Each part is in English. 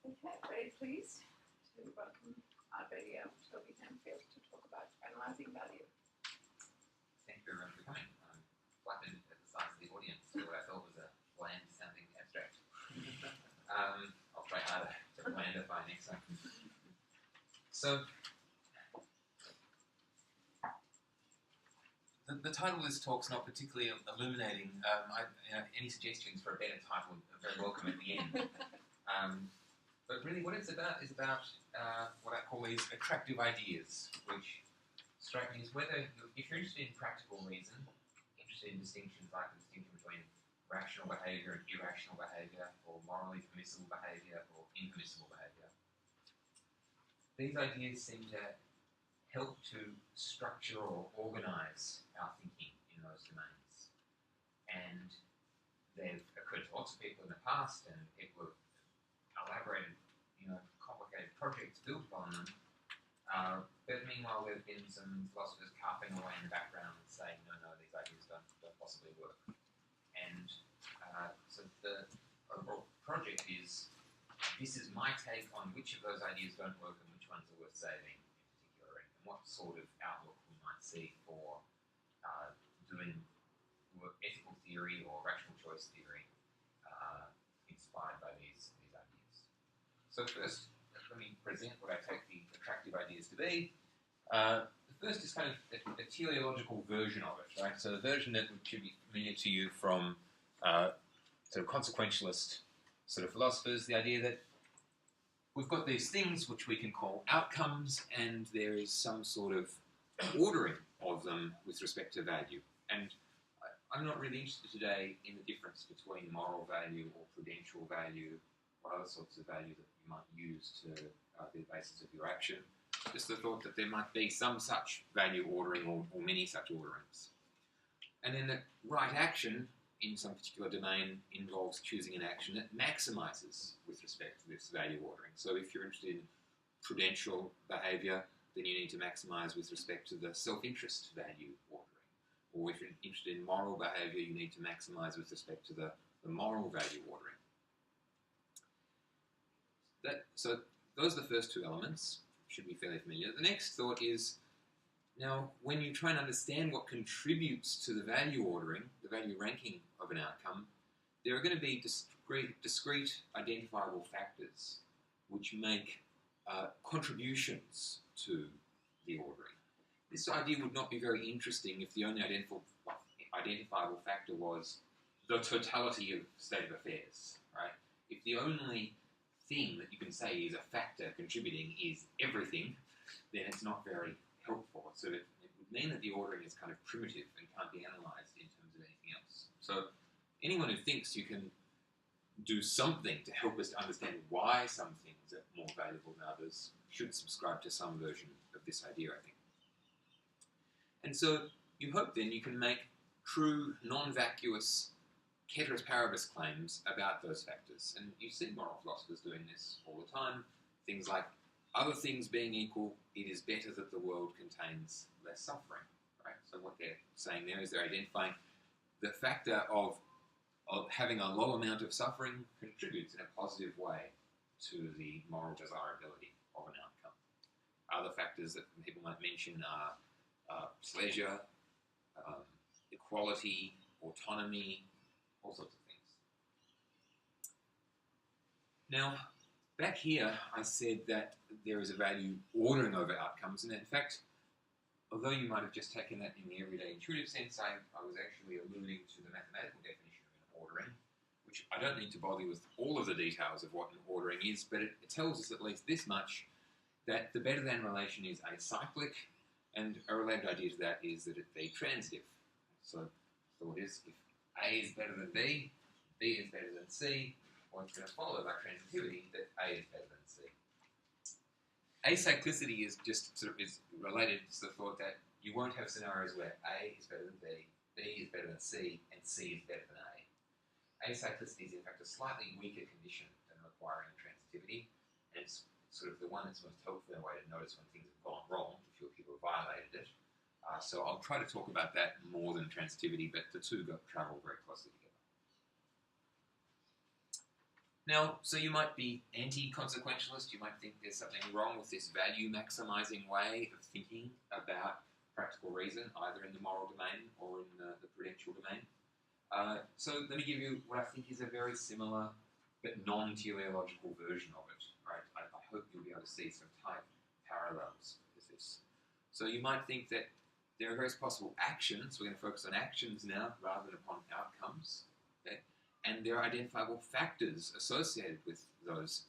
Okay, very pleased to welcome our very own Toby Hanfield to talk about analysing value. Thank you very much for coming. I'm flattered at the size of the audience for what I thought was a bland sounding abstract. I'll try harder to blandify next time. So, the title of this talk's not particularly illuminating. Any suggestions for a better title are very welcome at the end. But really what it's about is about what I call these attractive ideas, which strike me as whether, if you're interested in practical reason, interested in distinctions like the distinction between rational behaviour and irrational behaviour, or morally permissible behaviour or impermissible behaviour, these ideas seem to help to structure or organise our thinking in those domains. And they've occurred to lots of people in the past, and people have elaborated, complicated projects built upon them. But meanwhile, there have been some philosophers carping away in the background and saying, no, these ideas don't possibly work. And so the overall project is, this is my take on which of those ideas don't work and which ones are worth saving in particular, and what sort of outlook we might see for doing ethical theory or rational choice theory inspired by these ideas. So first, let me present what I take the attractive ideas to be. The first is kind of a teleological version of it, right? So a version that should be familiar to you from sort of consequentialist sort of philosophers, the idea that we've got these things which we can call outcomes, and there is some sort of ordering of them with respect to value. And I'm not really interested today in the difference between moral value or prudential value or other sorts of value that you might use to be the basis of your action. Just the thought that there might be some such value ordering or many such orderings. And then the right action in some particular domain involves choosing an action that maximizes with respect to this value ordering. So if you're interested in prudential behavior, then you need to maximize with respect to the self-interest value ordering. Or if you're interested in moral behavior, you need to maximize with respect to the moral value ordering. So those are the first two elements, should be fairly familiar. The next thought is, now when you try and understand what contributes to the value ordering, the value ranking of an outcome, there are going to be discrete identifiable factors which make contributions to the ordering. This idea would not be very interesting if the only identifiable factor was the totality of state of affairs, right? If the only thing that you can say is a factor contributing is everything, then it's not very helpful. So it would mean that the ordering is kind of primitive and can't be analysed in terms of anything else. So anyone who thinks you can do something to help us to understand why some things are more valuable than others should subscribe to some version of this idea, I think. And so you hope then you can make true, non-vacuous, ceteris paribus claims about those factors. And you see moral philosophers doing this all the time. Things like, other things being equal, it is better that the world contains less suffering, right? So what they're saying there is they're identifying the factor of having a low amount of suffering contributes in a positive way to the moral desirability of an outcome. Other factors that people might mention are pleasure, equality, autonomy, all sorts of things. Now, back here, I said that there is a value ordering over outcomes, and in fact, although you might have just taken that in the everyday intuitive sense, I was actually alluding to the mathematical definition of an ordering, which I don't need to bother you with all of the details of what an ordering is, but it tells us at least this much, that the better than relation is acyclic, and a related idea to that is that it's transitive. So the thought is, if A is better than B is better than C, well, it's going to follow by transitivity that A is better than C. Acyclicity is just is related to the thought that you won't have scenarios where A is better than B is better than C, and C is better than A. Acyclicity is in fact a slightly weaker condition than requiring transitivity, and it's sort of the one that's most helpful in a way to notice when things have gone wrong, if you people have violated it. So I'll try to talk about that more than transitivity, but the two travel very closely together. Now, so you might be anti-consequentialist. You might think there's something wrong with this value-maximizing way of thinking about practical reason, either in the moral domain or in the prudential domain. So let me give you what I think is a very similar but non-teleological version of it. Right? I hope you'll be able to see some tight parallels with this. So you might think that there are various possible actions. We're going to focus on actions now rather than upon outcomes. Okay? And there are identifiable factors associated with those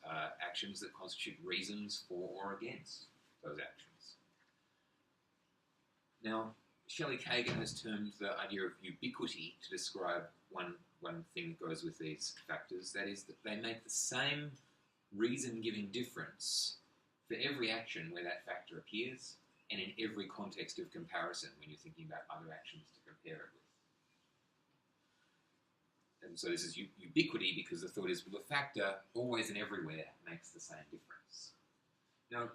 actions that constitute reasons for or against those actions. Now, Shelley Kagan has termed the idea of ubiquity to describe one thing that goes with these factors. That is that they make the same reason-giving difference for every action where that factor appears and in every context of comparison when you're thinking about other actions to compare it with. And so this is ubiquity because the thought is, well, the factor always and everywhere makes the same difference. Now,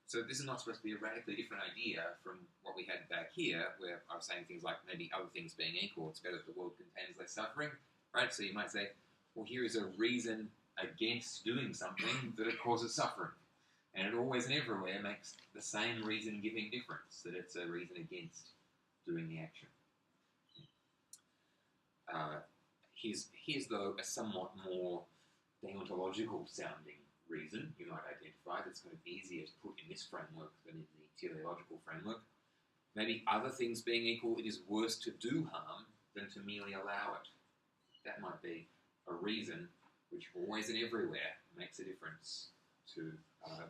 so this is not supposed to be a radically different idea from what we had back here, where I was saying things like maybe other things being equal, it's better if the world contains less suffering, right? So you might say, well, here is a reason against doing something that it causes suffering. And it always and everywhere makes the same reason-giving difference, that it's a reason against doing the action. Here's though, a somewhat more deontological sounding reason you might identify that's kind of easier to put in this framework than in the teleological framework. Maybe other things being equal, it is worse to do harm than to merely allow it. That might be a reason which always and everywhere makes a difference to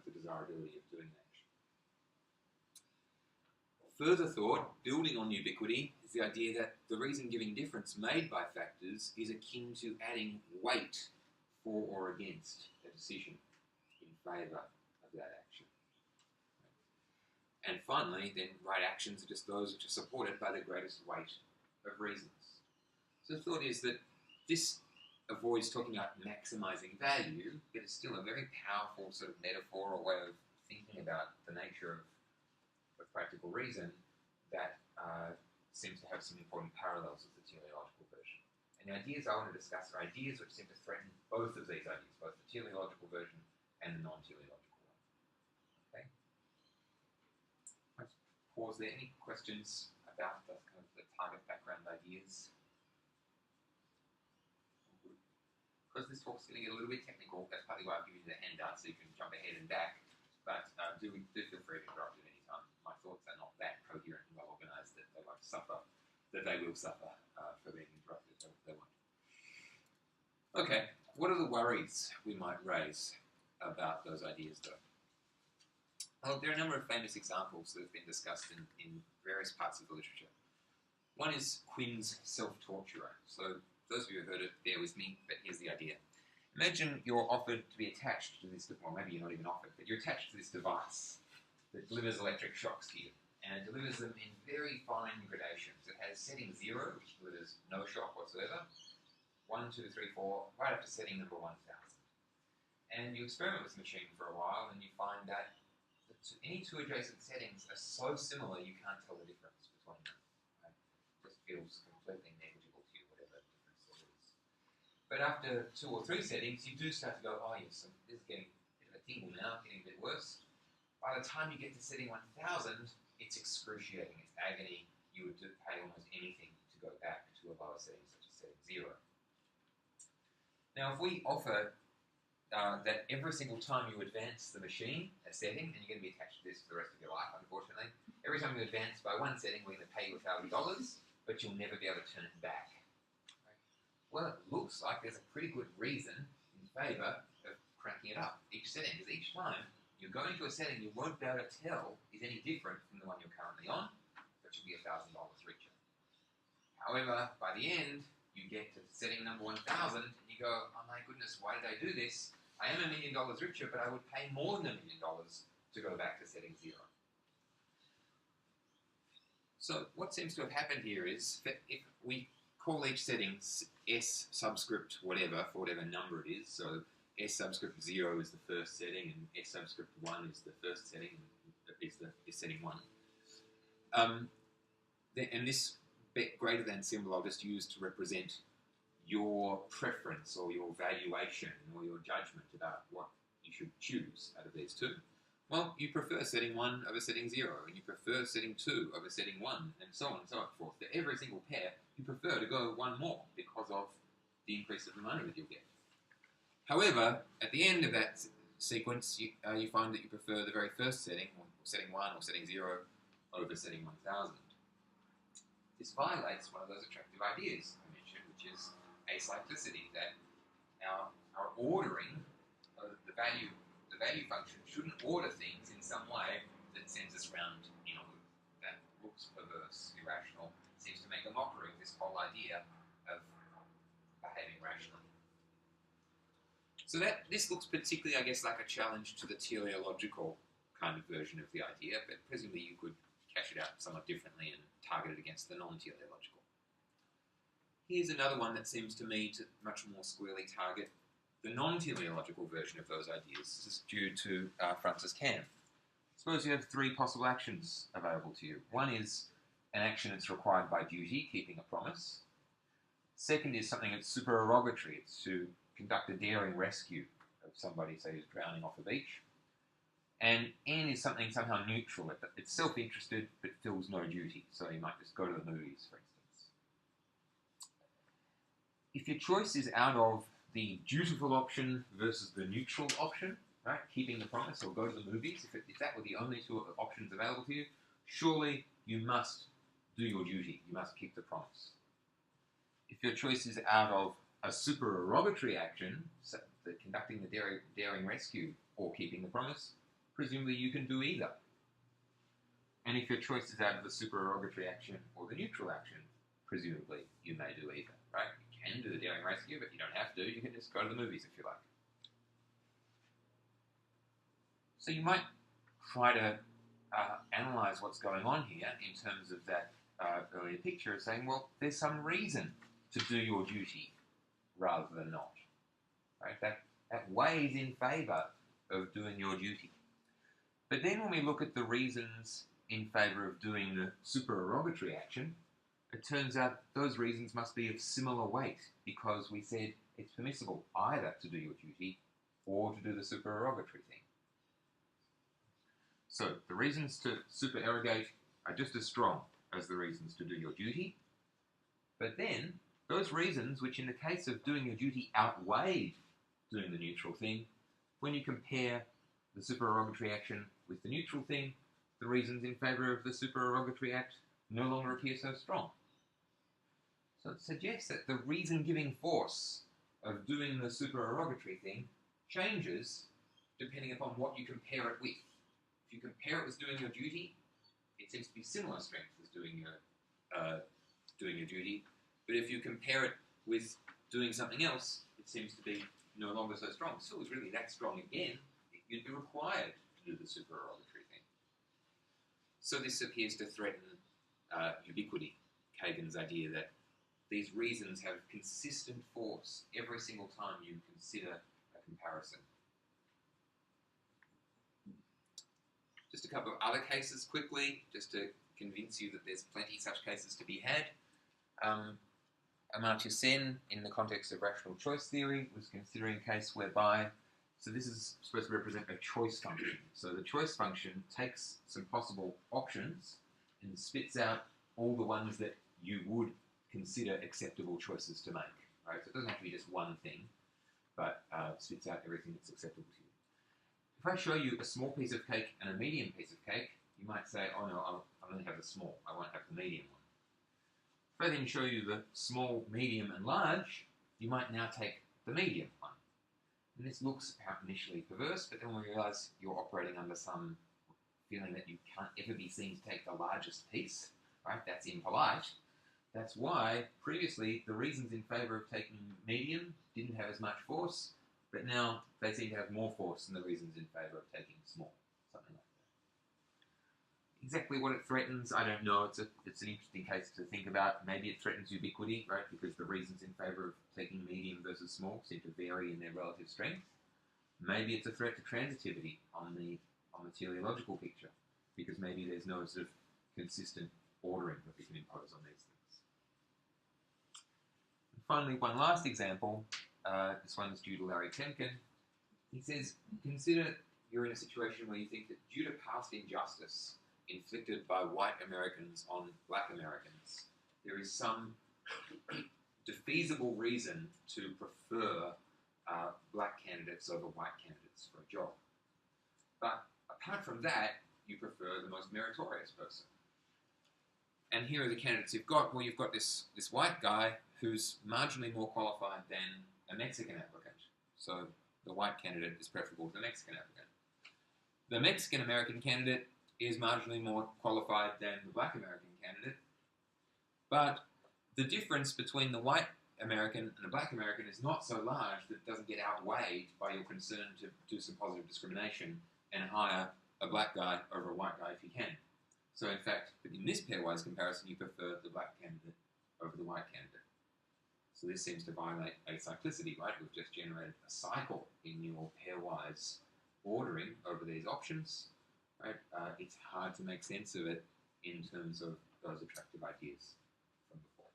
the desirability of doing that. Further thought, building on ubiquity, is the idea that the reason-giving difference made by factors is akin to adding weight for or against a decision in favour of that action. And finally, then, right actions are just those which are supported by the greatest weight of reasons. So the thought is that this avoids talking about maximising value, but it's still a very powerful sort of metaphor or way of thinking about the nature of practical reason that seems to have some important parallels with the teleological version. And the ideas I want to discuss are ideas which seem to threaten both of these ideas, both the teleological version and the non-teleological one. Okay? Let's pause there. Any questions about the kind of the target background ideas? Because this talk's going to get a little bit technical, that's partly why I've given you the handout so you can jump ahead and back. But do feel free to interrupt at any time. My thoughts are not that coherent and well organised that they won't suffer, that they will suffer for being interrupted. They won't. Okay, what are the worries we might raise about those ideas, though? Well, there are a number of famous examples that have been discussed in various parts of the literature. One is Quinn's self-torturer. So those of you who heard it, bear with me, but here's the idea. Imagine you're offered to be attached to this, well, maybe you're not even offered, but you're attached to this device that delivers electric shocks to you. And it delivers them in very fine gradations. It has setting 0, which delivers no shock whatsoever, 1, 2, 3, 4, right up to setting number 1,000. And you experiment with the machine for a while, and you find that any two adjacent settings are so similar you can't tell the difference between them. Right? It just feels completely negligible to you, whatever difference there is. But after 2 or 3 settings, you do start to go, oh yes, this is getting a bit of a tingle now, getting a bit worse. By the time you get to setting 1,000, it's excruciating, it's agony. You would pay almost anything to go back to a lower setting, such as setting 0. Now, if we offer that every single time you advance the machine a setting, and you're going to be attached to this for the rest of your life, unfortunately, every time you advance by 1 setting, we're going to pay you $1,000, but you'll never be able to turn it back. Well, it looks like there's a pretty good reason in favour of cranking it up each setting, because each time you go into a setting you won't be able to tell is any different from the one you're currently on, but you'll be $1,000 richer. However, by the end, you get to setting number 1,000, and you go, oh my goodness, why did I do this? I am $1 million richer, but I would pay more than $1 million to go back to setting 0. So what seems to have happened here is that if we call each setting S subscript whatever, for whatever number it is, so S subscript 0 is the first setting, and S subscript 1 is the first setting, is setting 1. And this greater than symbol I'll just use to represent your preference or your valuation or your judgment about what you should choose out of these two? Well, you prefer setting 1 over setting 0, and you prefer setting 2 over setting 1, and so on and so forth. For every single pair, you prefer to go 1 more because of the increase of the money that you'll get. However, at the end of that sequence, you find that you prefer the very first setting, or setting 1 or setting 0, over setting 1000. This violates one of those attractive ideas I mentioned, which is acyclicity, that our ordering of the value function shouldn't order things in some way that sends us round in a loop. That looks perverse, irrational, seems to make a mockery of this whole idea of behaving rationally. So this looks particularly, I guess, like a challenge to the teleological kind of version of the idea, but presumably you could cash it out somewhat differently and target it against the non-teleological. Here's another one that seems to me to much more squarely target the non-teleological version of those ideas. This is due to Francis Cam. Suppose you have 3 possible actions available to you. One is an action that's required by duty, keeping a promise. Second is something that's supererogatory. It's to conduct a daring rescue of somebody, say, who's drowning off a beach. And N is something somehow neutral. It's self-interested, but fills no duty. So you might just go to the movies, for instance. If your choice is out of the dutiful option versus the neutral option, right, keeping the promise or go to the movies, if that were the only 2 options available to you, surely you must do your duty. You must keep the promise. If your choice is out of a supererogatory action, so conducting the daring rescue or keeping the promise, presumably you can do either. And if your choice is out of the supererogatory action or the neutral action, presumably you may do either, right? You can do the daring rescue, but you don't have to. You can just go to the movies if you like. So you might try to analyze what's going on here in terms of that earlier picture of saying, well, there's some reason to do your duty rather than not. Right? That weighs in favour of doing your duty. But then when we look at the reasons in favour of doing the supererogatory action, it turns out those reasons must be of similar weight, because we said it's permissible either to do your duty or to do the supererogatory thing. So the reasons to supererogate are just as strong as the reasons to do your duty. But then those reasons, which in the case of doing your duty outweighed doing the neutral thing, when you compare the supererogatory action with the neutral thing, the reasons in favour of the supererogatory act no longer appear so strong. So it suggests that the reason-giving force of doing the supererogatory thing changes depending upon what you compare it with. If you compare it with doing your duty, it seems to be similar strength as doing your duty. But if you compare it with doing something else, it seems to be no longer so strong. So it was really that strong again, you'd be required to do the supererogatory thing. So this appears to threaten ubiquity, Kagan's idea that these reasons have consistent force every single time you consider a comparison. Just a couple of other cases quickly, just to convince you that there's plenty such cases to be had. Amartya Sen, in the context of rational choice theory, was considering a case whereby, so this is supposed to represent a choice function. So the choice function takes some possible options and spits out all the ones that you would consider acceptable choices to make. Right? So it doesn't have to be just one thing, but spits out everything that's acceptable to you. If I show you a small piece of cake and a medium piece of cake, you might say, oh no, I'll only have the small, I won't have the medium one. If I then show you the small, medium, and large, you might now take the medium one. And this looks initially perverse, but then we realise you're operating under some feeling that you can't ever be seen to take the largest piece, right? That's impolite. That's why previously the reasons in favour of taking medium didn't have as much force, but now they seem to have more force than the reasons in favour of taking small, something like that. Exactly what it threatens, I don't know. It's an interesting case to think about. Maybe it threatens ubiquity, right? Because the reasons in favour of taking medium versus small seem to vary in their relative strength. Maybe it's a threat to transitivity on the teleological picture, because maybe there's no sort of consistent ordering that we can impose on these things. And finally, one last example. This one's due to Larry Temkin. He says, consider you're in a situation where you think that due to past injustice inflicted by white Americans on black Americans, there is some defeasible reason to prefer black candidates over white candidates for a job. But apart from that, you prefer the most meritorious person. And here are the candidates you've got. Well, you've got this white guy who's marginally more qualified than a Mexican applicant. So the white candidate is preferable to the Mexican applicant. The Mexican-American candidate is marginally more qualified than the black American candidate. But the difference between the white American and the black American is not so large that it doesn't get outweighed by your concern to do some positive discrimination and hire a black guy over a white guy if you can. So in fact, in this pairwise comparison, you prefer the black candidate over the white candidate. So this seems to violate acyclicity, right? We've just generated a cycle in your pairwise ordering over these options, right? It's hard to make sense of it in terms of those attractive ideas from before.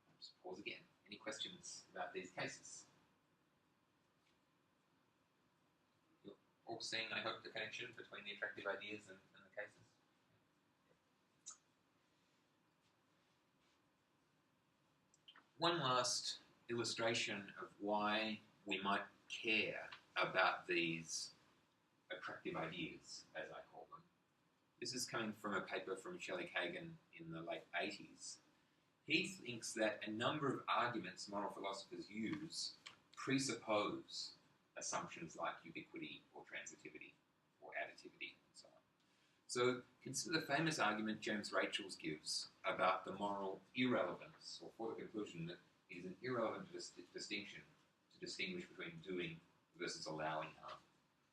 I'll just pause again. Any questions about these cases? You're all seeing, I hope, the connection between the attractive ideas and the cases? One last illustration of why we might care about these attractive ideas, as I call them. This is coming from a paper from Shelley Kagan in the late 80s. He thinks that a number of arguments moral philosophers use presuppose assumptions like ubiquity or transitivity or additivity and so on. So consider the famous argument James Rachels gives about the moral irrelevance, or for the conclusion that it is an irrelevant distinction to distinguish between doing versus allowing harm.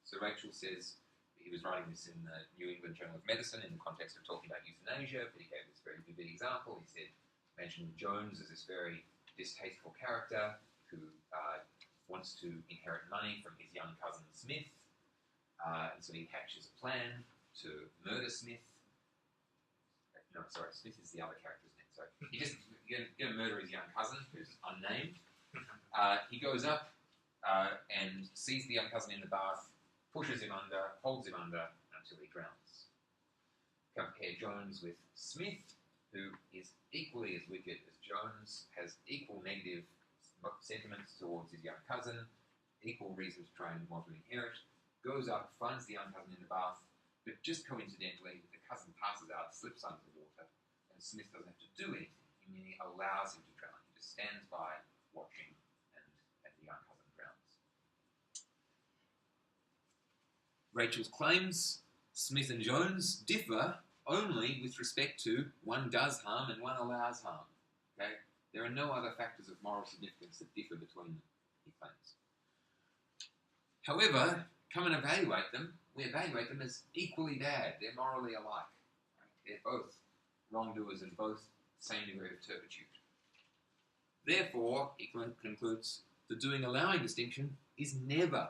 So Rachel says, he was writing this in the New England Journal of Medicine in the context of talking about euthanasia, but he gave this very vivid example. He said, mentioned Jones as this very distasteful character who wants to inherit money from his young cousin Smith, and so he hatches a plan to murder Smith. No, sorry, Smith is the other character's name. So he's going to murder his young cousin, who's unnamed. He goes up and sees the young cousin in the bath, pushes him under, holds him under until he drowns. Compare Jones with Smith, who is equally as wicked as Jones, has equal negative sentiments towards his young cousin, equal reason to try and want to inherit, goes up, finds the young cousin in the bath, but just coincidentally, the cousin passes out, slips under the water, and Smith doesn't have to do anything. He merely allows him to drown. He just stands by, watching, and the young cousin drowns. Rachel's claims, Smith and Jones, differ only with respect to one does harm and one allows harm. Okay? There are no other factors of moral significance that differ between them, he claims. However, come and evaluate them, we evaluate them as equally bad. They're morally alike. Right? They're both wrongdoers and both same degree of turpitude. Therefore, he concludes, the doing-allowing distinction is never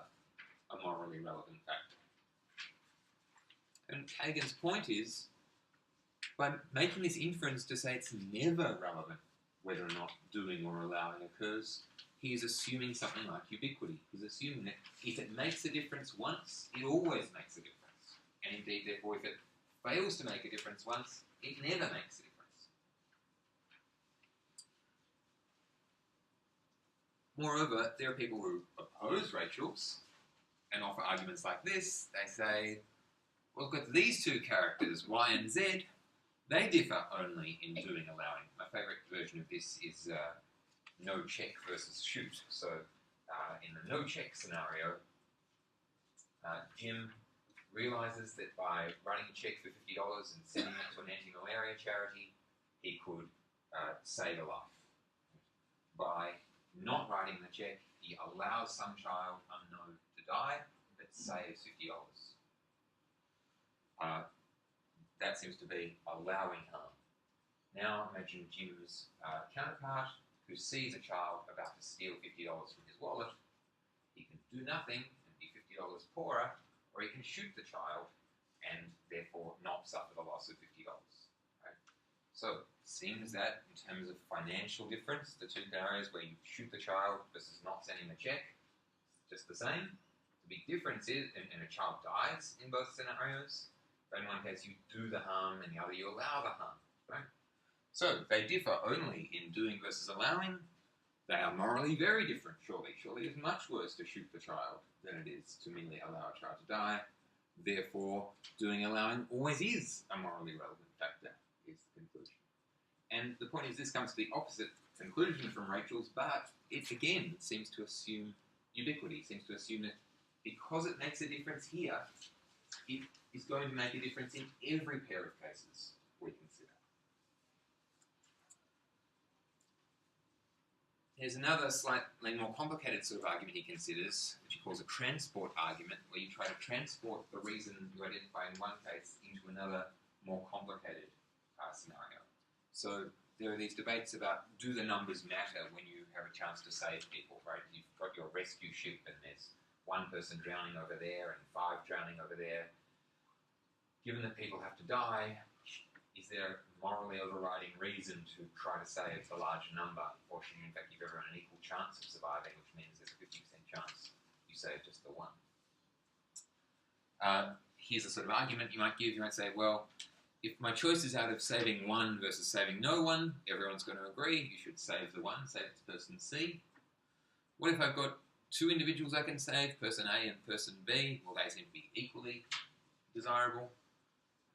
a morally relevant factor. And Kagan's point is, by making this inference to say it's never relevant whether or not doing or allowing occurs, he is assuming something like ubiquity. He's assuming that if it makes a difference once, it always makes a difference. And indeed, therefore, if it fails to make a difference once, it never makes a difference. Moreover, there are people who oppose Rachel's and offer arguments like this. They say, well, look at these two characters, Y and Z, they differ only in doing allowing. My favourite version of this is no check versus shoot. So in the no check scenario, Jim realises that by writing a check for $50 and sending it to an anti-malaria charity, he could save a life. By not writing the check, he allows some child unknown to die, but saves $50. That seems to be allowing harm. Now imagine Jim's counterpart who sees a child about to steal $50 from his wallet. He can do nothing and be $50 poorer, or he can shoot the child and therefore not suffer the loss of $50. Right? So seems that in terms of financial difference, the two scenarios where you shoot the child versus not sending the check, just the same. The big difference is, and a child dies in both scenarios, but in one case you do the harm, and the other you allow the harm, right? So they differ only in doing versus allowing. They are morally very different, surely. Surely it's much worse to shoot the child than it is to merely allow a child to die. Therefore, doing allowing always is a morally relevant factor, is the conclusion. And the point is, this comes to the opposite conclusion from Rachel's, but it again seems to assume ubiquity, seems to assume that because it makes a difference here, it is going to make a difference in every pair of cases we consider. There's another slightly more complicated sort of argument he considers, which he calls a transport argument, where you try to transport the reason you identify in one case into another more complicated scenario. So there are these debates about, do the numbers matter when you have a chance to save people, right? You've got your rescue ship and there's one person drowning over there and 5 drowning over there. Given that people have to die, is there a morally overriding reason to try to save a large number? Unfortunately, in fact, give everyone an equal chance of surviving, which means there's a 50% chance you save just the one. Here's a sort of argument you might give. You might say, well, if my choice is out of saving one versus saving no one, everyone's going to agree you should save the one, save it to person C. What if I've got 2 individuals I can save, person A and person B? Well, they seem to be equally desirable.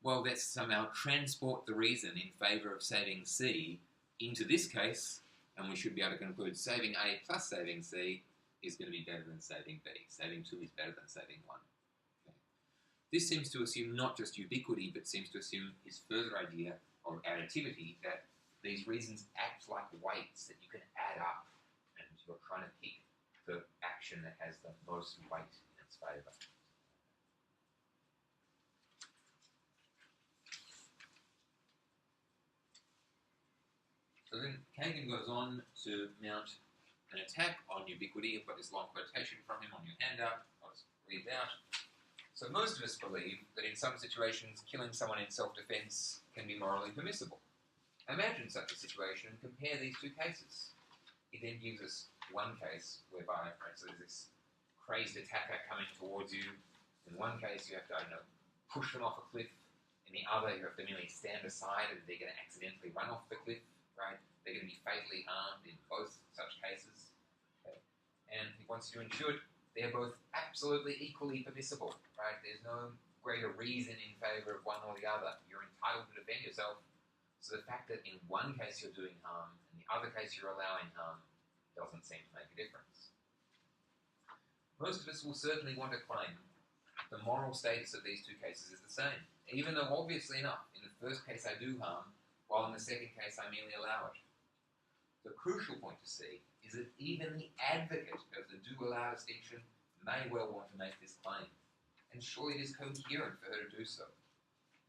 Well, let's somehow transport the reason in favour of saving C into this case, and we should be able to conclude saving A plus saving C is going to be better than saving B. Saving 2 is better than saving 1. Okay. This seems to assume not just ubiquity, but seems to assume his further idea of additivity, that these reasons act like weights that you can add up, and you're trying to pick the action that has the most weight in its favour. So then Kagan goes on to mount an attack on ubiquity. I've got this long quotation from him on your handout. I'll just read it out. So most of us believe that in some situations killing someone in self-defense can be morally permissible. Imagine such a situation and compare these 2 cases. It then gives us one case whereby, right, so there's this crazed attacker coming towards you. In one case you have to, push them off a cliff. In the other you have to merely stand aside and they're going to accidentally run off the cliff. Right? They're going to be fatally harmed in both such cases. Okay? And he wants you to ensure they're both absolutely equally permissible. Right? There's no greater reason in favour of one or the other. You're entitled to defend yourself. So the fact that in one case you're doing harm and the other case you're allowing harm doesn't seem to make a difference. Most of us will certainly want to claim the moral status of these 2 cases is the same. Even though obviously enough, in the first case I do harm, while in the second case I merely allow it. The crucial point to see is that even the advocate of the do-allow distinction may well want to make this claim, and surely it is coherent for her to do so.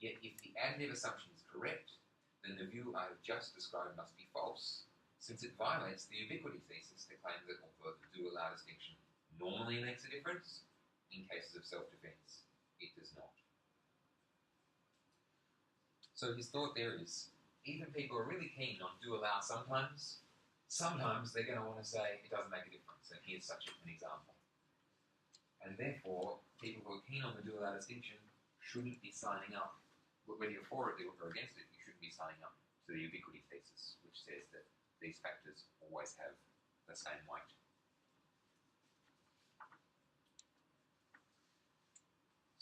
Yet if the additive assumption is correct, then the view I have just described must be false, since it violates the ubiquity thesis to claim that although the do-allow distinction normally makes a difference, in cases of self-defense, it does not. So his thought there is, even people who are really keen on do-allow sometimes they're going to want to say it doesn't make a difference, and here's such an example. And therefore, people who are keen on the do-allow distinction shouldn't be signing up, whether you're for it or against it, you shouldn't be signing up to the ubiquity thesis, which says that these factors always have the same weight.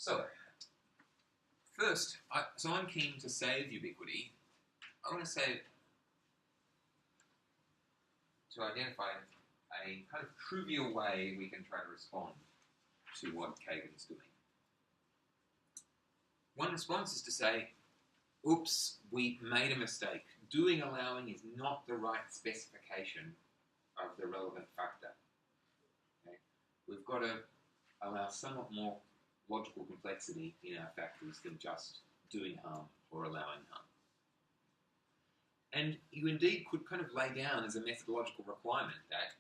So, first, I'm keen to save ubiquity. I want to say, to identify a kind of trivial way we can try to respond to what Kagan's doing. One response is to say, oops, we made a mistake. Doing allowing is not the right specification of the relevant factor. Okay? We've got to allow somewhat more logical complexity in our factors than just doing harm or allowing harm. And you indeed could kind of lay down as a methodological requirement that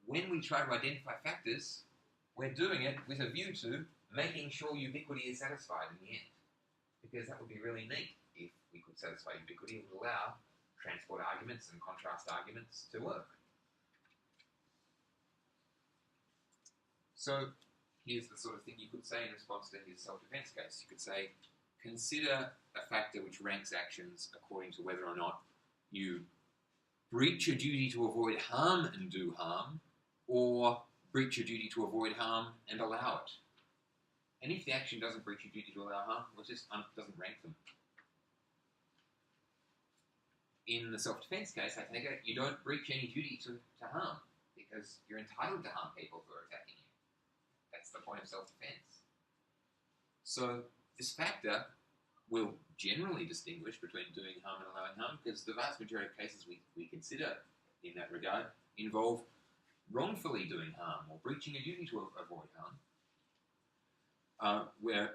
when we try to identify factors, we're doing it with a view to making sure ubiquity is satisfied in the end. Because that would be really neat if we could satisfy ubiquity. It would allow transport arguments and contrast arguments to work. So here's the sort of thing you could say in response to his self-defense case. You could say, consider a factor which ranks actions according to whether or not you breach your duty to avoid harm and do harm, or breach your duty to avoid harm and allow it. And if the action doesn't breach your duty to allow harm, well, it just doesn't rank them. In the self-defense case, I take it you don't breach any duty to harm, because you're entitled to harm people who are attacking you. That's the point of self-defense. So this factor will generally distinguish between doing harm and allowing harm, because the vast majority of cases we consider in that regard involve wrongfully doing harm or breaching a duty to avoid harm,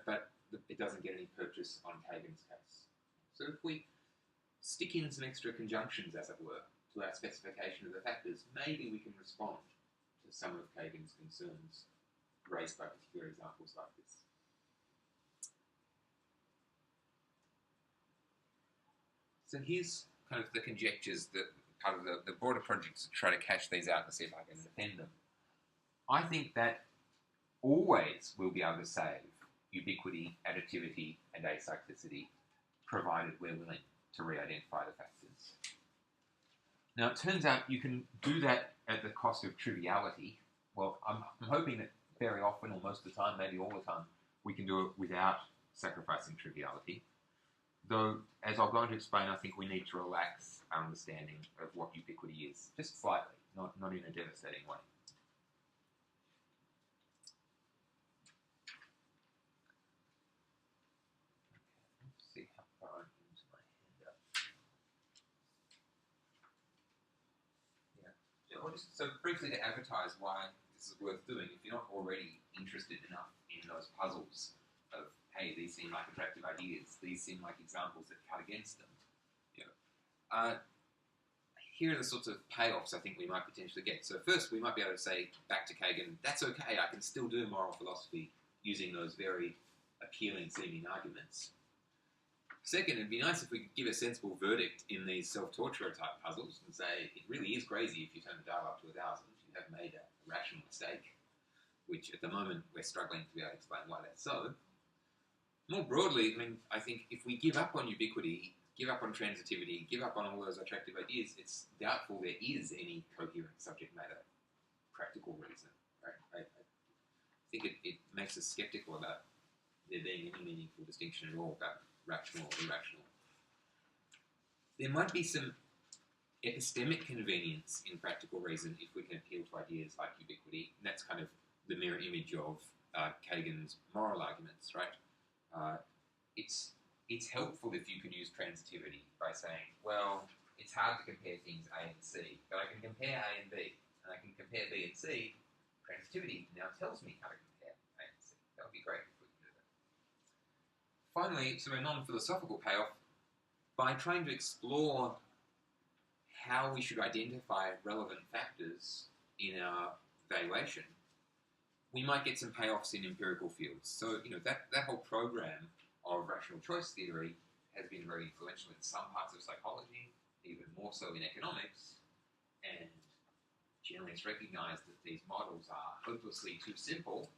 but it doesn't get any purchase on Kagan's case. So if we stick in some extra conjunctions, as it were, to our specification of the factors, maybe we can respond to some of Kagan's concerns raised by particular examples like this. So here's kind of the conjectures that part of the broader project to try to cash these out and see if I can defend them. I think that always we'll be able to save ubiquity, additivity, and acyclicity, provided we're willing to re-identify the factors. Now, it turns out you can do that at the cost of triviality. Well, I'm hoping that very often, or most of the time, maybe all the time, we can do it without sacrificing triviality. Though, as I'll go on to explain, I think we need to relax our understanding of what ubiquity is, just slightly, not in a devastating way. Let's see how far I'm into my handout. So briefly to advertise why this is worth doing, if you're not already interested enough in those puzzles of, hey, these seem like attractive ideas, these seem like examples that cut against them. Here are the sorts of payoffs I think we might potentially get. So first, we might be able to say back to Kagan, that's okay, I can still do moral philosophy using those very appealing seeming arguments. Second, it'd be nice if we could give a sensible verdict in these self-torturer type puzzles and say, it really is crazy if you turn the dial up to 1,000, you have made a rational mistake, which at the moment we're struggling to be able to explain why that's so. More broadly, I think if we give up on ubiquity, give up on transitivity, give up on all those attractive ideas, it's doubtful there is any coherent subject matter practical reason. Right? I think it makes us skeptical about there being any meaningful distinction at all about rational or irrational. There might be some epistemic convenience in practical reason if we can appeal to ideas like ubiquity, and that's kind of the mirror image of Kagan's moral arguments, right? It's helpful if you can use transitivity by saying, well, it's hard to compare things A and C, but I can compare A and B, and I can compare B and C. Transitivity now tells me how to compare A and C. That would be great if we can do that. Finally, sort of a non-philosophical payoff, by trying to explore how we should identify relevant factors in our valuation, we might get some payoffs in empirical fields. So, that whole program of rational choice theory has been very influential in some parts of psychology, even more so in economics, and generally it's recognized that these models are hopelessly too simple,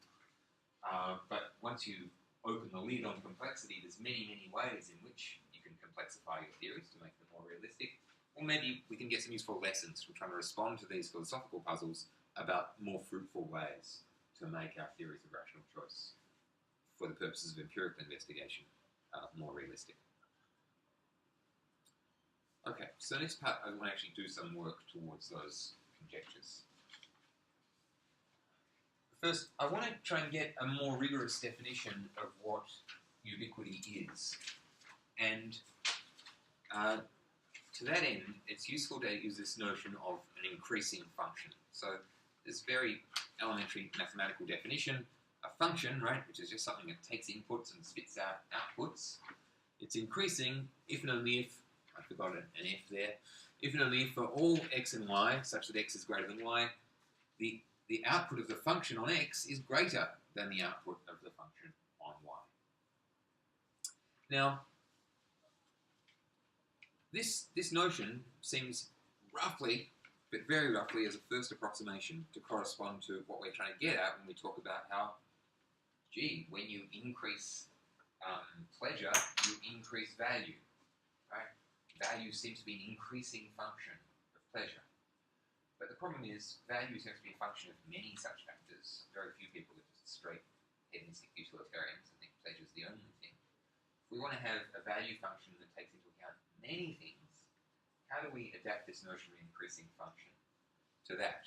but once you open the lid on complexity, there's many, many ways in which you can complexify your theories to make them more realistic, or maybe we can get some useful lessons from trying to respond to these philosophical puzzles about more fruitful ways to make our theories of rational choice for the purposes of empirical investigation more realistic. Okay, so next part I want to actually do some work towards those conjectures. First, I want to try and get a more rigorous definition of what ubiquity is. And to that end, it's useful to use this notion of an increasing function. So this very elementary mathematical definition, a function, right, which is just something that takes inputs and spits out outputs. It's increasing if and only if, I forgot an F there, if and only if for all x and y, such that x is greater than y, the output of the function on x is greater than the output of the function on y. Now, this notion seems roughly, but very roughly, as a first approximation to correspond to what we're trying to get at when we talk about how, gee, when you increase pleasure, you increase value, right? Value seems to be an increasing function of pleasure. But the problem is, value seems to be a function of many such factors. Very few people are just straight hedonistic utilitarians and think pleasure is the only thing. If we want to have a value function that takes into account many things, how do we adapt this notion of increasing function to that?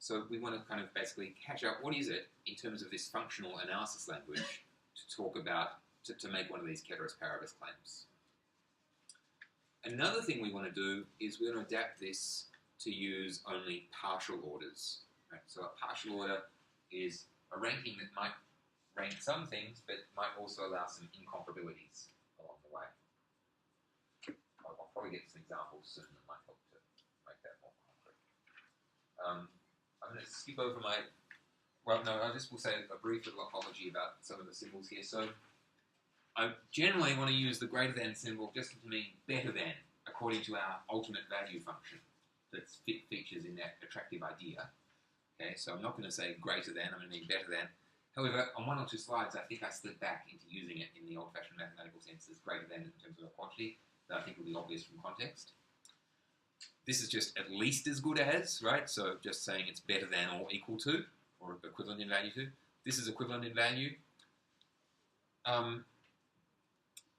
So we want to kind of basically catch up what is it in terms of this functional analysis language to talk about, to make one of these ceteris paribus claims. Another thing we want to do is we want to adapt this to use only partial orders. Right? So a partial order is a ranking that might rank some things, but might also allow some incomparabilities along the way. I'll probably get some examples soon that might help to make that more concrete. I'm going to skip over my... Well, no, I just will say a brief little apology about some of the symbols here. So I generally want to use the greater than symbol just to mean better than, according to our ultimate value function that features in that attractive idea. Okay, so I'm not going to say greater than, I'm going to mean better than. However, on one or two slides, I think I slid back into using it in the old-fashioned mathematical sense as greater than in terms of a quantity that I think will be obvious from context. This is just at least as good as, right? So just saying it's better than or equal to, or equivalent in value to. This is equivalent in value. I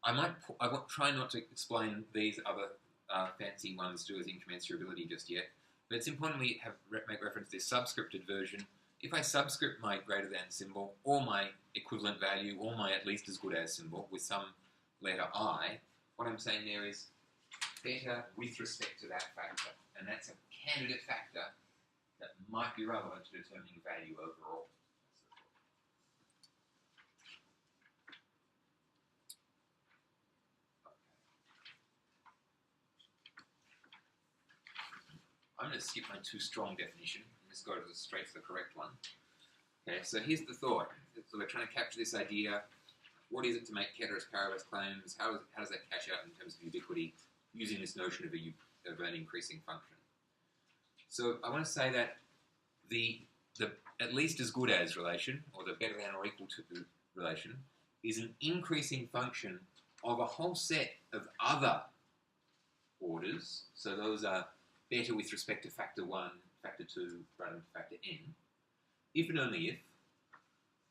won't try not to explain these other fancy ones to do with incommensurability just yet, but it's important we make reference to this subscripted version. If I subscript my greater than symbol, or my equivalent value, or my at least as good as symbol with some letter I, what I'm saying there is better with respect to that factor, and that's a candidate factor that might be relevant to determining value overall. I'm going to skip my too strong definition and just go straight to the correct one. Okay, so here's the thought. So we're trying to capture this idea. What is it to make ceteris paribus claims? How does that cash out in terms of ubiquity using this notion of an increasing function? So I want to say that the at least as good as relation, or the better than or equal to relation, is an increasing function of a whole set of other orders. So those are better with respect to factor 1, factor 2, rather than factor n, if and only if,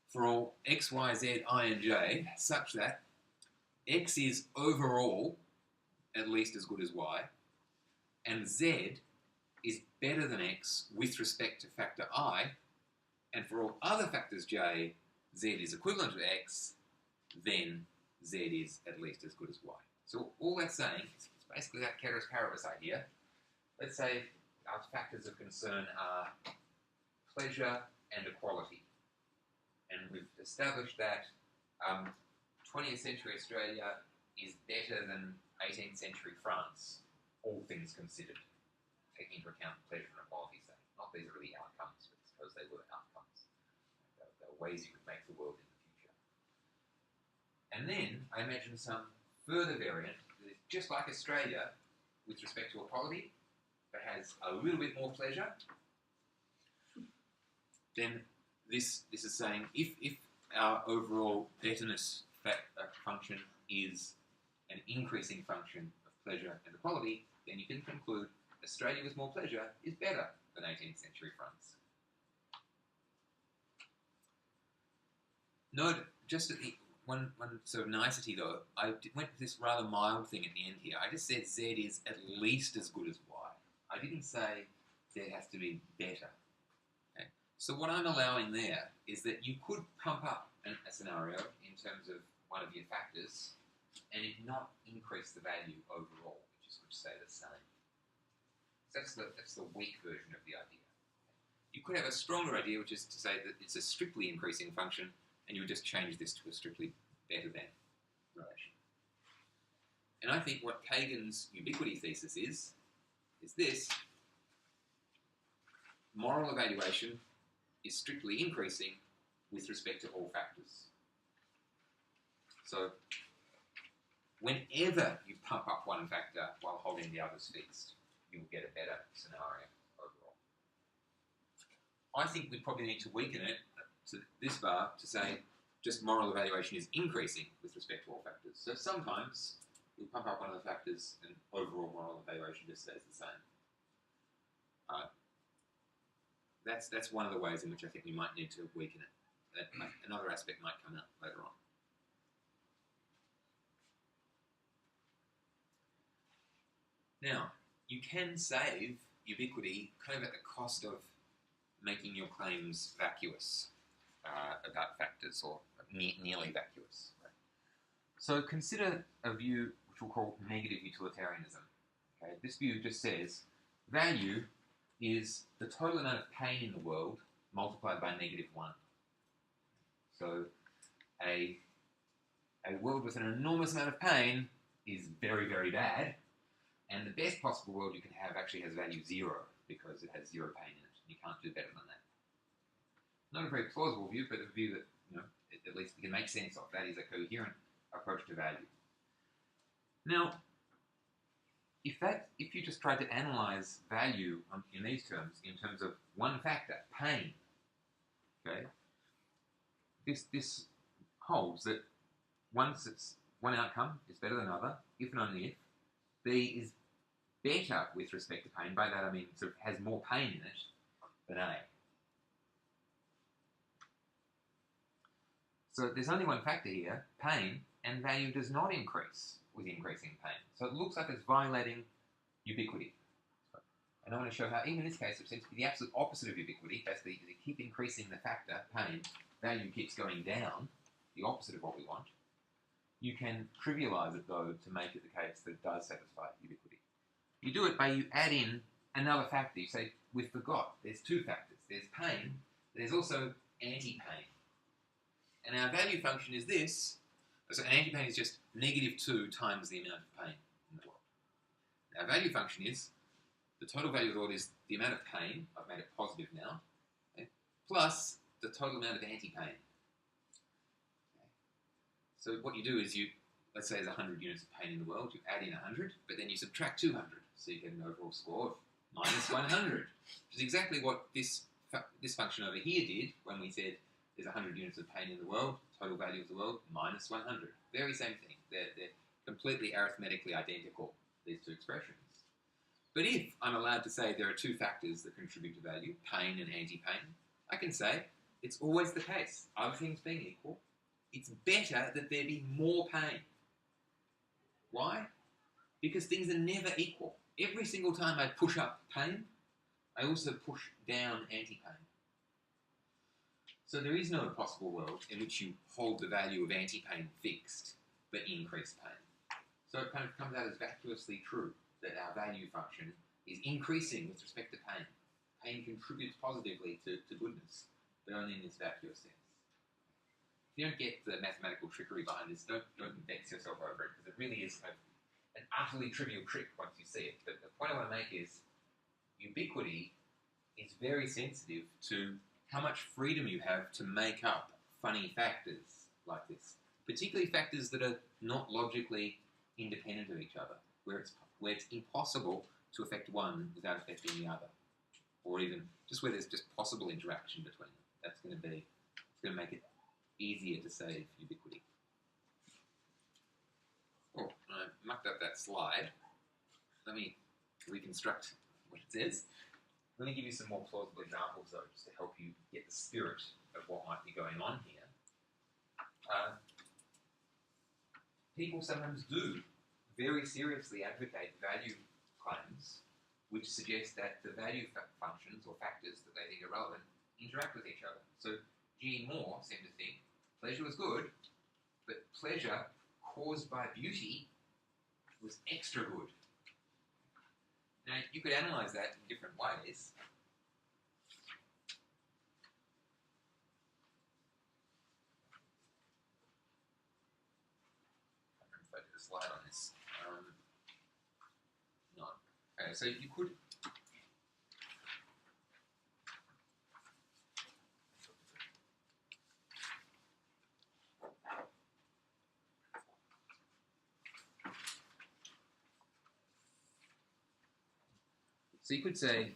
for all x, y, z, I, and j, such that x is overall at least as good as y, and z is better than x with respect to factor I, and for all other factors j, z is equivalent to x, then z is at least as good as y. So all that's saying is basically that ceteris paribus idea. Let's say our factors of concern are pleasure and equality. And we've established that 20th century Australia is better than 18th century France, all things considered, taking into account pleasure and equality. So not these are really outcomes, but suppose they were outcomes. There are ways you could make the world in the future. And then I imagine some further variant that is just like Australia with respect to equality, that has a little bit more pleasure. Then this is saying if our overall betterness function is an increasing function of pleasure and equality, then you can conclude Australia with more pleasure is better than 18th century France. Note, just at the one sort of nicety though, I went with this rather mild thing at the end here. I just said Z is at least as good as Y. I didn't say Z has to be better. Okay? So what I'm allowing there is that you could pump up a scenario in terms of one of your factors and it not increase the value overall, it just would stay the same. So that's the weak version of the idea. You could have a stronger idea, which is to say that it's a strictly increasing function, and you would just change this to a strictly better than relation. And I think what Kagan's ubiquity thesis is this: moral evaluation is strictly increasing with respect to all factors. So whenever you pump up one factor while holding the others fixed, you'll get a better scenario overall. I think we probably need to weaken it to this bar to say just moral evaluation is increasing with respect to all factors. So sometimes we pump up one of the factors and overall moral evaluation just stays the same. That's one of the ways in which I think we might need to weaken it. Another aspect might come out later on. Now, you can save ubiquity kind of at the cost of making your claims vacuous about factors, or nearly vacuous. Right? So consider a view which we'll call negative utilitarianism. Okay? This view just says value is the total amount of pain in the world multiplied by -1. So a world with an enormous amount of pain is very, very bad, and the best possible world you can have actually has value 0 because it has 0 pain in it. You can't do better than that. Not a very plausible view, but a view that, at least we can make sense of. That is a coherent approach to value. Now, if you just tried to analyze value in these terms, in terms of one factor, pain, okay, this holds that once it's one outcome is better than another, if and only if B is better with respect to pain. By that I mean sort of has more pain in it than A. So there's only one factor here, pain, and value does not increase with increasing pain. So it looks like it's violating ubiquity. And I want to show how, even in this case, it seems to be the absolute opposite of ubiquity. Basically, you keep increasing the factor, pain, value keeps going down, the opposite of what we want. You can trivialize it, though, to make it the case that it does satisfy ubiquity. You do it by you add in another factor. You say, we forgot, there's two factors. There's pain, there's also anti-pain. And our value function is this. So an anti-pain is just -2 times the amount of pain in the world. Our value function is, the total value of the world is the amount of pain, I've made it positive now, okay, plus the total amount of anti-pain. Okay. So what you do is let's say there's 100 units of pain in the world, you add in 100, but then you subtract 200, so you get an overall score of -100, which is exactly what this function over here did when we said there's 100 units of pain in the world, total value of the world, -100. Very same thing. They're completely arithmetically identical, these two expressions. But if I'm allowed to say there are two factors that contribute to value, pain and anti-pain, I can say it's always the case, other things being equal, it's better that there be more pain. Why? Because things are never equal. Every single time I push up pain, I also push down anti-pain. So there is no possible world in which you hold the value of anti-pain fixed, but increase pain. So it kind of comes out as vacuously true that our value function is increasing with respect to pain. Pain contributes positively to goodness, but only in this vacuous sense. If you don't get the mathematical trickery behind this, don't vex yourself over it, because it really is an utterly trivial trick once you see it. But the point I want to make is ubiquity is very sensitive to how much freedom you have to make up funny factors like this, particularly factors that are not logically independent of each other, where it's impossible to affect one without affecting the other, or even just where there's just possible interaction between them. That's going to make it easier to save ubiquity. Oh, I mucked up that slide. Let me reconstruct what it says. Let me give you some more plausible examples, though, just to help you get the spirit of what might be going on here. People sometimes do very seriously advocate value claims which suggest that the value functions or factors that they think are relevant interact with each other. So G. Moore seemed to think pleasure was good, but pleasure caused by beauty was extra good. Now, you could analyse that in different ways. I don't know if I did a slide on this. No. Okay, so you could... So you could say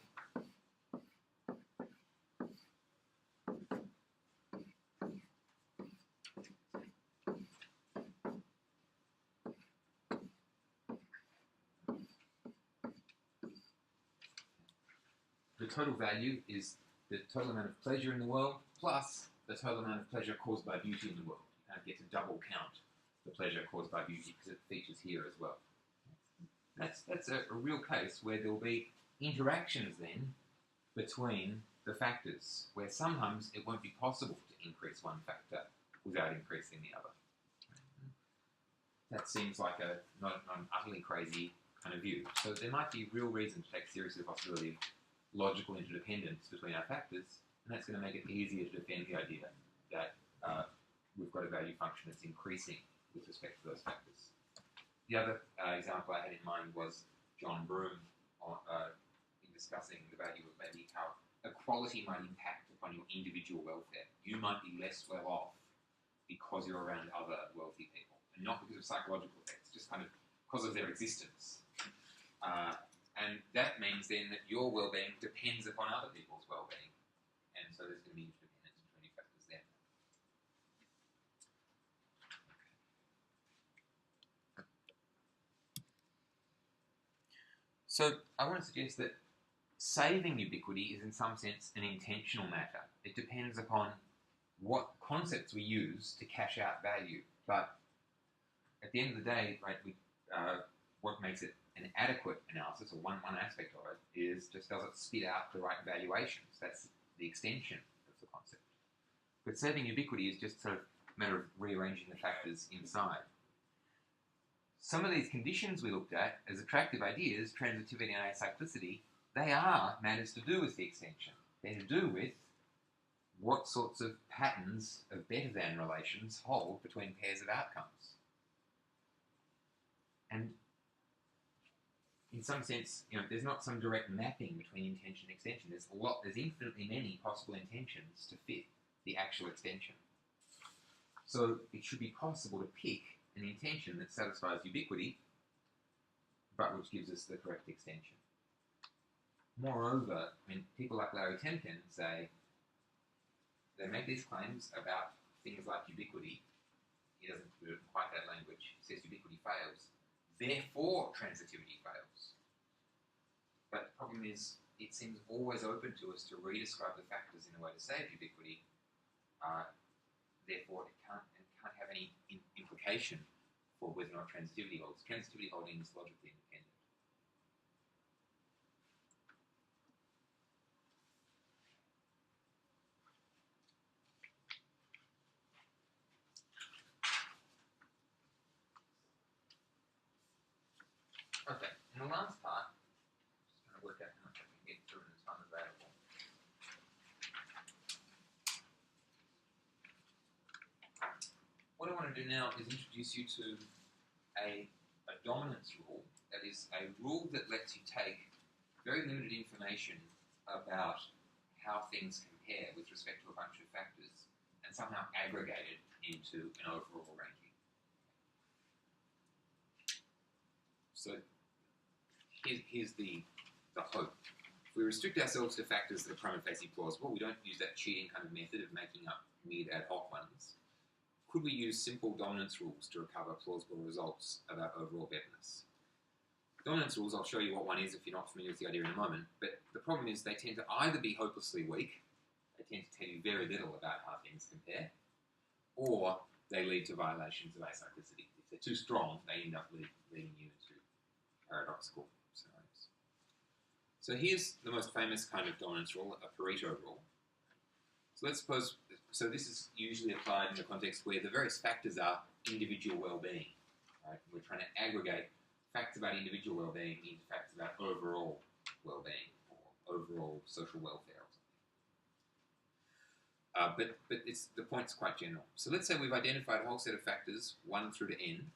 the total value is the total amount of pleasure in the world plus the total amount of pleasure caused by beauty in the world. You kind of get to double count the pleasure caused by beauty because it features here as well. That's a real case where there will be interactions then between the factors, where sometimes it won't be possible to increase one factor without increasing the other. That seems like not an utterly crazy kind of view. So there might be real reason to take seriously the possibility of logical interdependence between our factors, and that's going to make it easier to defend the idea that we've got a value function that's increasing with respect to those factors. The other example I had in mind was John Broome in discussing the value of maybe how equality might impact upon your individual welfare. You might be less well off because you're around other wealthy people, and not because of psychological effects, just kind of because of their existence. And that means then that your well-being depends upon other people's well-being, and so there's going to be interdependence between your factors there. So I want to suggest that saving ubiquity is in some sense an intentional matter. It depends upon what concepts we use to cash out value. But at the end of the day, right, what makes it an adequate analysis, or one aspect of it, is just does it spit out the right valuations? That's the extension of the concept. But saving ubiquity is just sort of a matter of rearranging the factors inside. Some of these conditions we looked at as attractive ideas, transitivity and acyclicity, they are matters to do with the extension. They're to do with what sorts of patterns of better than relations hold between pairs of outcomes. And in some sense, there's not some direct mapping between intention and extension. There's infinitely many possible intentions to fit the actual extension. So it should be possible to pick an intention that satisfies ubiquity, but which gives us the correct extension. Moreover, people like Larry Temkin say, they make these claims about things like ubiquity. He doesn't do it in quite that language. He says ubiquity fails. Therefore, transitivity fails. But the problem is, it seems always open to us to redescribe the factors in a way to save ubiquity. Therefore, it can't have any implication for whether or not transitivity holds. Transitivity holding is logically independent. Okay, in the last part, just going to work out how much I can get through in the time available. What I want to do now is introduce you to a dominance rule, that is a rule that lets you take very limited information about how things compare with respect to a bunch of factors and somehow aggregate it into an overall ranking. So here's the hope. If we restrict ourselves to factors that are prima facie plausible, we don't use that cheating kind of method of making up weird ad hoc ones. Could we use simple dominance rules to recover plausible results about overall betterness? Dominance rules, I'll show you what one is if you're not familiar with the idea in a moment, but the problem is they tend to either be hopelessly weak, they tend to tell you very little about how things compare, or they lead to violations of acyclicity. If they're too strong, they end up leading you into paradoxical scenarios. So here's the most famous kind of dominance rule, a Pareto rule. So let's suppose, so this is usually applied in the context where the various factors are individual well-being. Right? We're trying to aggregate facts about individual well-being into facts about overall well-being or overall social welfare or something. But the point's quite general. So let's say we've identified a whole set of factors, 1 through to n.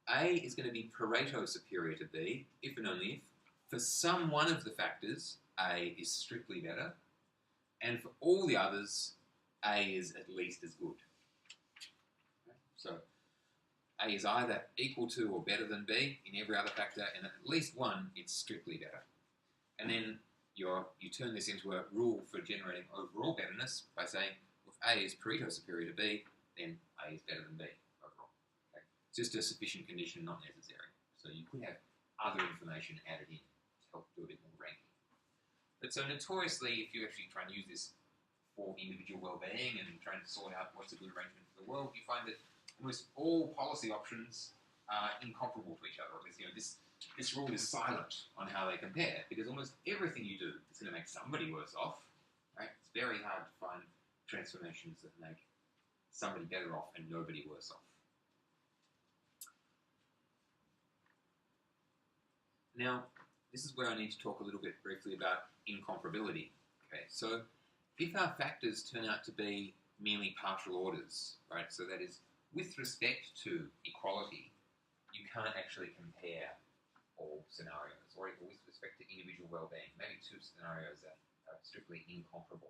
A is going to be Pareto superior to B, if and only if, for some one of the factors, A is strictly better, and for all the others, A is at least as good. Okay? So A is either equal to or better than B in every other factor, and at least one, it's strictly better. And then you turn this into a rule for generating overall betterness by saying, if A is Pareto superior to B, then A is better than B overall. Okay? It's just a sufficient condition, not necessary. So you could have other information added in to help do a bit more ranking. But so notoriously, if you actually try and use this for individual well-being and trying to sort out what's a good arrangement for the world, you find that almost all policy options are incomparable to each other. This rule is silent on how they compare, because almost everything you do is going to make somebody worse off. Right? It's very hard to find transformations that make somebody better off and nobody worse off. Now, this is where I need to talk a little bit briefly about incomparability. Okay, so if our factors turn out to be merely partial orders, right, so that is, with respect to equality, you can't actually compare all scenarios, or with respect to individual well-being, maybe two scenarios that are strictly incomparable.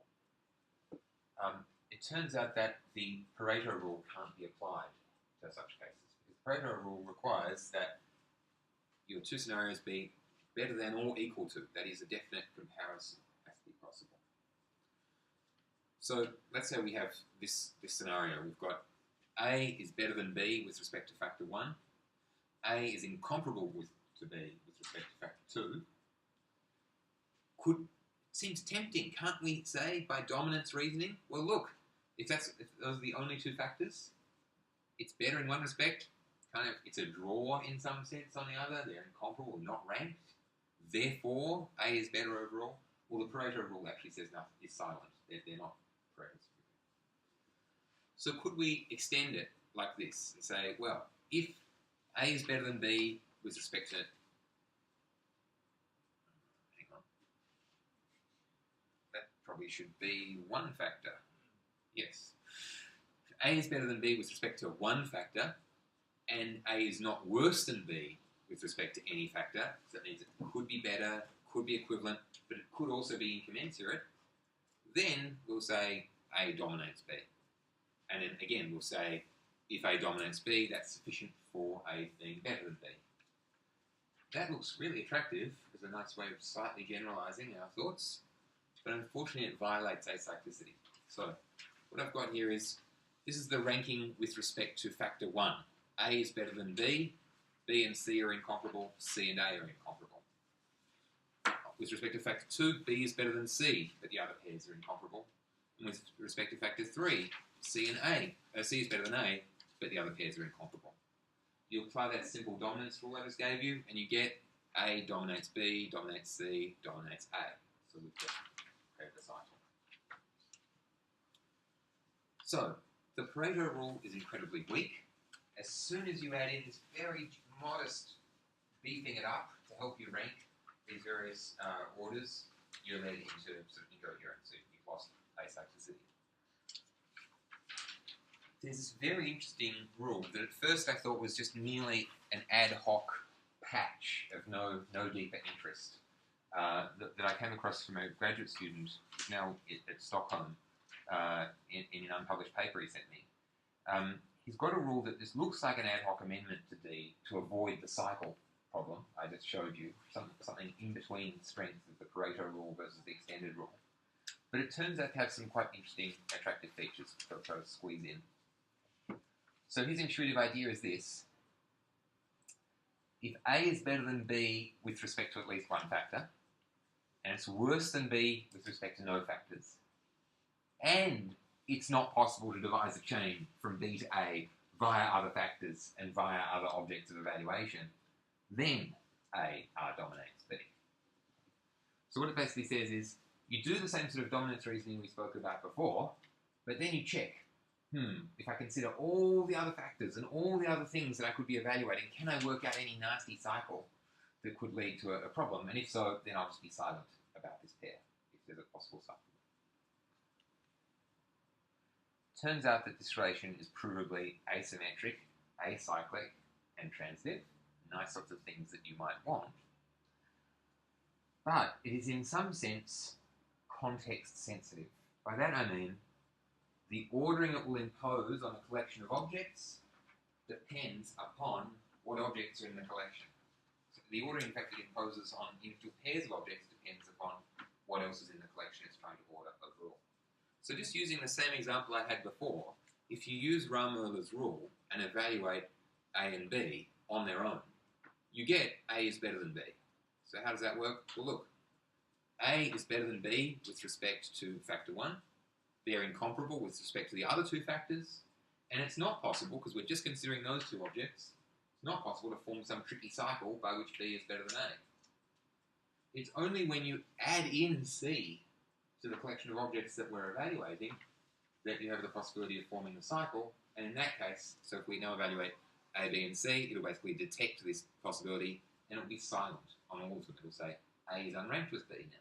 It turns out that the Pareto rule can't be applied to such cases, because the Pareto rule requires that your two scenarios be better than or equal to. That is, a definite comparison has to be possible. So let's say we have this scenario. We've got A is better than B with respect to factor 1. A is incomparable to B with respect to factor 2. Seems tempting, can't we say, by dominance reasoning? Well, look, if those are the only two factors, it's better in one respect, kind of, it's a draw in some sense on the other, they're incomparable, not ranked, therefore A is better overall. Well, the Pareto rule actually says nothing, it's silent, they're not Pareto superior. So could we extend it like this and say, well, if A is better than B with respect to, that probably should be one factor, yes. A is better than B with respect to one factor, and A is not worse than B with respect to any factor, so that means it could be better, could be equivalent, but it could also be incommensurate, then we'll say A dominates B. And then again, we'll say if A dominates B, that's sufficient for A being better than B. That looks really attractive as a nice way of slightly generalizing our thoughts, but unfortunately it violates acyclicity. So what I've got here is, this is the ranking with respect to factor 1. A is better than B, B and C are incomparable, C and A are incomparable. With respect to factor 2, B is better than C, but the other pairs are incomparable. And with respect to factor 3, C is better than A, but the other pairs are incomparable. You apply that simple dominance rule I just gave you, and you get A dominates B, dominates C, dominates A. So we've just created the cycle. So, the Pareto rule is incredibly weak. As soon as you add in this very modest beefing it up to help you rank these various orders, you're led into sort of incoherence. So you've lost acyclicity. There's this very interesting rule that at first I thought was just merely an ad hoc patch of no deeper interest that I came across from a graduate student who's now at Stockholm in an unpublished paper he sent me. He's got a rule that this looks like an ad hoc amendment to D to avoid the cycle problem I just showed you, something in between the strength of the Pareto rule versus the extended rule. But it turns out to have some quite interesting, attractive features to try to squeeze in. So his intuitive idea is this. If A is better than B with respect to at least one factor, and it's worse than B with respect to no factors, and it's not possible to devise a chain from B to A via other factors and via other objects of evaluation, then A dominates B. So what it basically says is, you do the same sort of dominance reasoning we spoke about before, but then you check, if I consider all the other factors and all the other things that I could be evaluating, can I work out any nasty cycle that could lead to a problem? And if so, then I'll just be silent about this pair, if there's a possible cycle. Turns out that this relation is provably asymmetric, acyclic, and transitive. Nice sorts of things that you might want. But it is in some sense context sensitive. By that I mean the ordering it will impose on a collection of objects depends upon what objects are in the collection. So the ordering factor it imposes on individual pairs of objects depends upon what else is in the collection it's trying to order overall. So just using the same example I had before, if you use Raumer's rule and evaluate A and B on their own, you get A is better than B. So how does that work? Well, look, A is better than B with respect to factor 1. They're incomparable with respect to the other two factors. And it's not possible, because we're just considering those two objects, it's not possible to form some tricky cycle by which B is better than A. It's only when you add in C to the collection of objects that we're evaluating that you have the possibility of forming the cycle. And in that case, so if we now evaluate A, B, and C, it'll basically detect this possibility and it'll be silent on all of them. It'll say A is unranked with B now.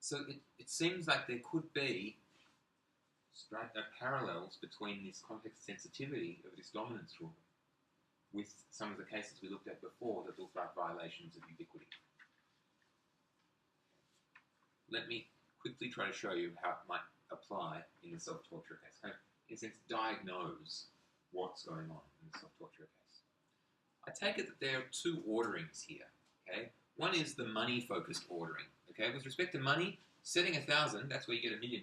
So it seems like there could be parallels between this context sensitivity of this dominance rule with some of the cases we looked at before that looked like violations of ubiquity. Let me quickly try to show you how it might apply in the self-torture case. Kind of, in a sense, diagnose what's going on in the self-torture case. I take it that there are two orderings here. Okay, one is the money-focused ordering. Okay, with respect to money, setting 1,000, that's where you get $1 million,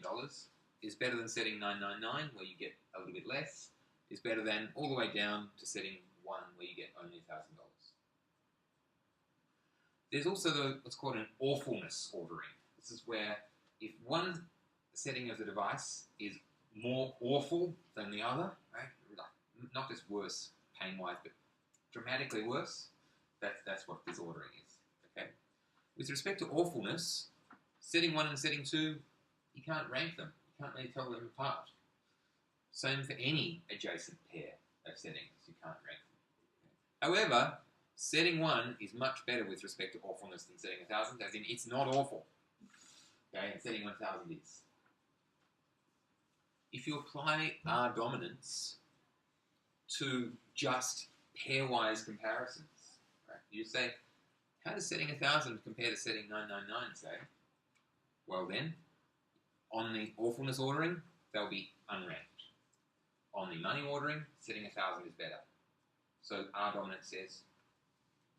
is better than setting 999, where you get a little bit less, is better than all the way down to setting 1, where you get only $1,000. There's also what's called an awfulness ordering. This is where if one setting of the device is more awful than the other, right? Not just worse pain-wise, but dramatically worse, that's what this ordering is. Okay. With respect to awfulness, setting 1 and setting 2, you can't rank them. You can't really tell them apart. Same for any adjacent pair of settings. You can't rank them. Okay. However, setting 1 is much better with respect to awfulness than setting 1,000, as in it's not awful. Okay, and setting 1,000 is. If you apply R dominance to just pairwise comparisons, right? You say, how does setting 1,000 compare to setting 999, say? Well then, on the awfulness ordering, they'll be unranked. On the money ordering, setting 1,000 is better. So R dominance says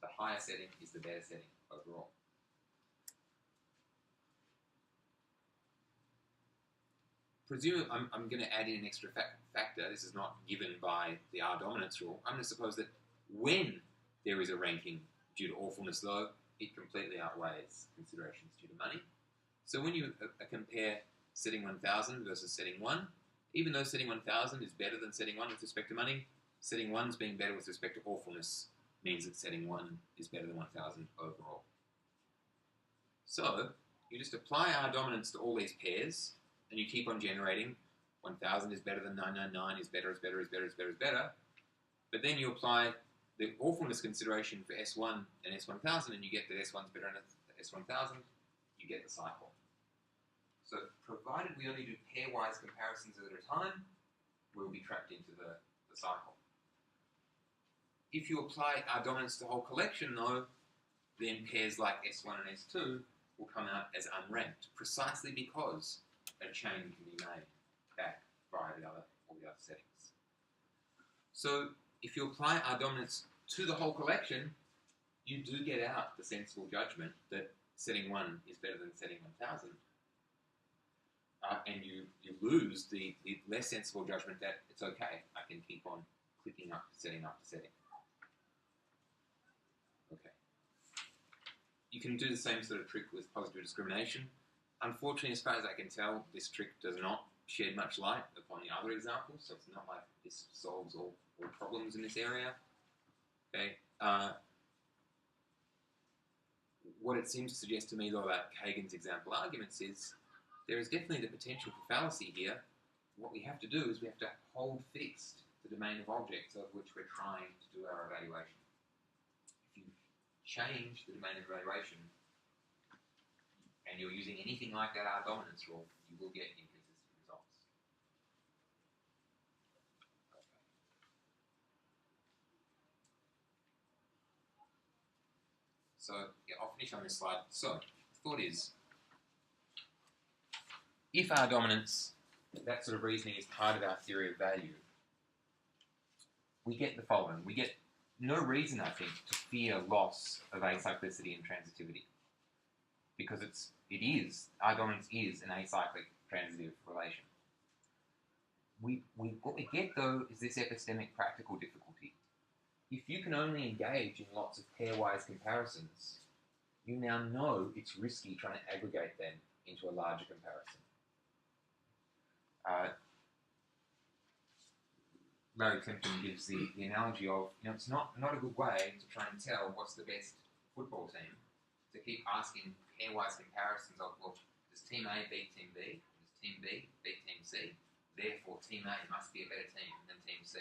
the higher setting is the better setting overall. Presume I'm going to add in an extra factor. This is not given by the R dominance rule. I'm going to suppose that when there is a ranking due to awfulness, though, it completely outweighs considerations due to money. So when you compare setting 1,000 versus setting 1, even though setting 1,000 is better than setting 1 with respect to money, setting 1's being better with respect to awfulness means that setting 1 is better than 1,000 overall. So you just apply R dominance to all these pairs, and you keep on generating 1,000 is better than 999, is better, is better, is better, is better, is better. But then you apply the awfulness consideration for S1 and S1000, and you get that S1's better than S1000, you get the cycle. So provided we only do pairwise comparisons at a time, we'll be trapped into the cycle. If you apply R dominance to the whole collection, though, then pairs like S1 and S2 will come out as unranked, precisely because a chain can be made back via all the other settings. So if you apply R dominance to the whole collection, you do get out the sensible judgment that setting 1 is better than setting 1,000. And you lose the less sensible judgment that it's okay, I can keep on clicking up setting. Okay. You can do the same sort of trick with positive discrimination. Unfortunately, as far as I can tell, this trick does not shed much light upon the other examples, so it's not like this solves all problems in this area. Okay. What it seems to suggest to me, though, about Kagan's example arguments is there is definitely the potential for fallacy here. What we have to do is we have to hold fixed the domain of objects over which we're trying to do our evaluation. If you change the domain of evaluation, and you're using anything like that R dominance rule, you will get inconsistent results. Okay. So, yeah, I'll finish on this slide. So, the thought is, if our dominance, that sort of reasoning is part of our theory of value, we get the following. We get no reason, I think, to fear loss of acyclicity and transitivity, because our dominance is an acyclic transitive relation. What we get, though, is this epistemic practical difficulty. If you can only engage in lots of pairwise comparisons, you now know it's risky trying to aggregate them into a larger comparison. Larry Clinton gives the analogy of, it's not a good way to try and tell what's the best football team, to keep asking pairwise comparisons of, well, does Team A beat Team B? Does Team B beat Team C? Therefore, Team A must be a better team than Team C.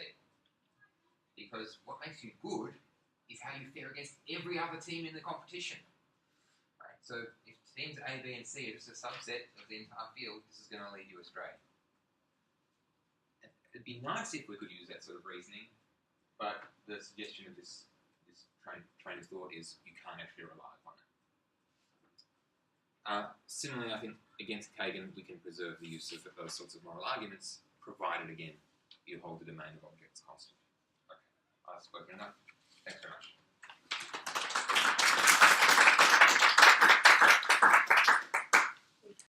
Because what makes you good is how you fare against every other team in the competition. Right? So if teams A, B, and C are just a subset of the entire field, this is going to lead you astray. It'd be nice if we could use that sort of reasoning, but the suggestion of this train of thought is you can't actually rely upon it. Similarly, I think against Kagan, we can preserve the use of those sorts of moral arguments, provided, again, you hold the domain of objects constant. Okay, I've spoken enough. Thanks very much.